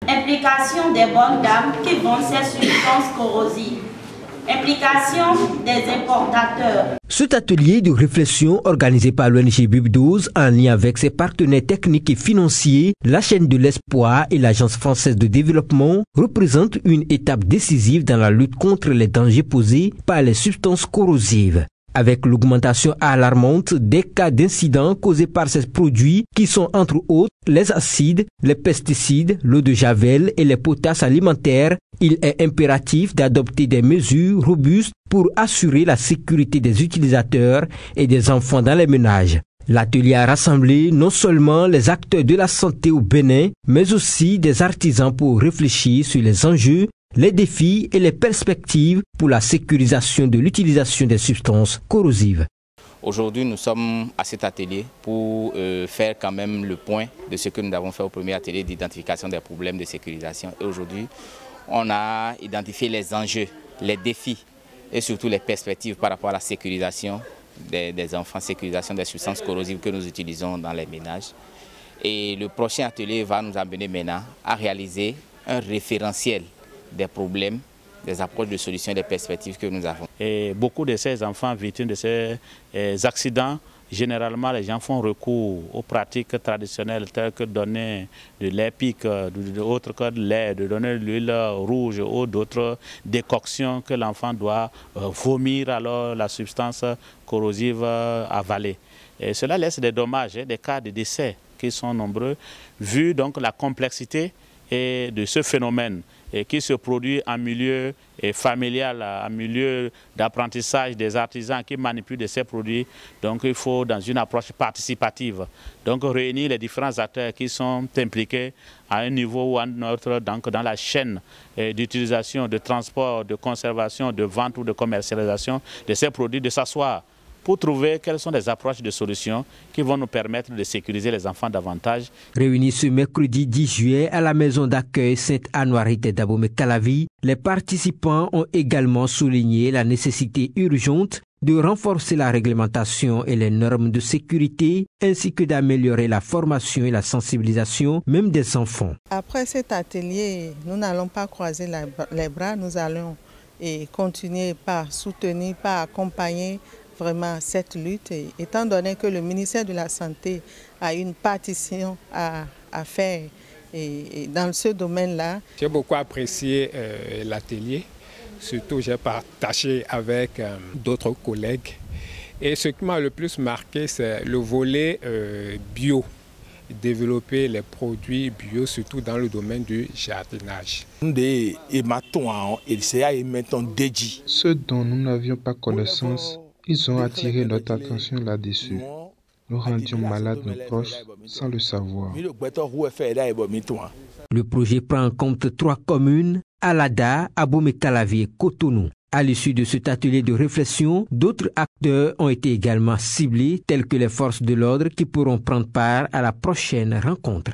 Implication des bonnes dames qui vendent ces substances corrosives. Implication des importateurs. Cet atelier de réflexion organisé par l'ONG BUB12 en lien avec ses partenaires techniques et financiers, la chaîne de l'espoir et l'Agence française de développement représente une étape décisive dans la lutte contre les dangers posés par les substances corrosives. Avec l'augmentation alarmante des cas d'incidents causés par ces produits qui sont entre autres les acides, les pesticides, l'eau de javel et les potasses alimentaires, il est impératif d'adopter des mesures robustes pour assurer la sécurité des utilisateurs et des enfants dans les ménages. L'atelier a rassemblé non seulement les acteurs de la santé au Bénin, mais aussi des artisans pour réfléchir sur les enjeux, les défis et les perspectives pour la sécurisation de l'utilisation des substances corrosives. Aujourd'hui, nous sommes à cet atelier pour faire quand même le point de ce que nous avons fait au premier atelier d'identification des problèmes de sécurisation. Et aujourd'hui, on a identifié les enjeux, les défis et surtout les perspectives par rapport à la sécurisation des enfants, sécurisation des substances corrosives que nous utilisons dans les ménages. Et le prochain atelier va nous amener maintenant à réaliser un référentiel des problèmes, des approches de solutions et des perspectives que nous avons. Et beaucoup de ces enfants victimes de ces accidents, généralement les gens font recours aux pratiques traditionnelles telles que donner de lait pique, autre que de lait, de donner de l'huile rouge ou d'autres décoctions que l'enfant doit vomir alors la substance corrosive avalée. Et cela laisse des dommages, des cas de décès qui sont nombreux, vu donc la complexité de ce phénomène et qui se produit en milieu familial, en milieu d'apprentissage des artisans qui manipulent de ces produits. Donc il faut dans une approche participative, donc réunir les différents acteurs qui sont impliqués à un niveau ou à un autre donc dans la chaîne d'utilisation, de transport, de conservation, de vente ou de commercialisation de ces produits, de s'asseoir pour trouver quelles sont les approches de solutions qui vont nous permettre de sécuriser les enfants davantage. Réunis ce mercredi 10 juillet à la maison d'accueil Sainte-Anne-Marite d'Abomey-Calavi, les participants ont également souligné la nécessité urgente de renforcer la réglementation et les normes de sécurité, ainsi que d'améliorer la formation et la sensibilisation, même des enfants. Après cet atelier, nous n'allons pas croiser les bras, nous allons continuer par soutenir, par accompagner vraiment cette lutte, étant donné que le ministère de la Santé a une partition à faire dans ce domaine-là. J'ai beaucoup apprécié l'atelier, surtout j'ai partagé avec d'autres collègues. Et ce qui m'a le plus marqué, c'est le volet bio, développer les produits bio, surtout dans le domaine du jardinage. Ce dont nous n'avions pas connaissance, ils ont attiré notre attention là-dessus. Nous rendions malades nos proches sans le savoir. Le projet prend en compte 3 communes, Alada, Abomey-Calavi et Cotonou. À l'issue de cet atelier de réflexion, d'autres acteurs ont été également ciblés, tels que les forces de l'ordre qui pourront prendre part à la prochaine rencontre.